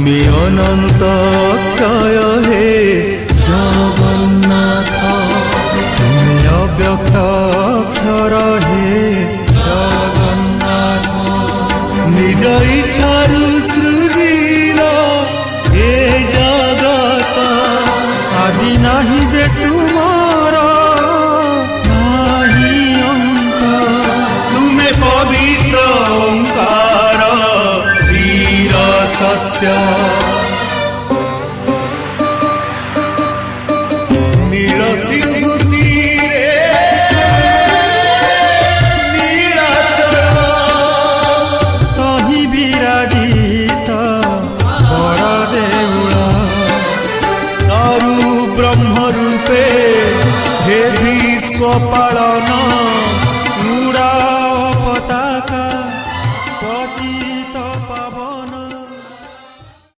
তুমি অনন্ত ক্ষয় হে জগন্নাথ, তুমি অব্যক্ত অক্ষর হে জগন্নাথ। নিজ ইচ্ছারু সৃজিল এ জগত, আদি নাহি যে তুমার নাহি অন্ত। তুমে পবিত্র ওঙ্কার চির সত্য,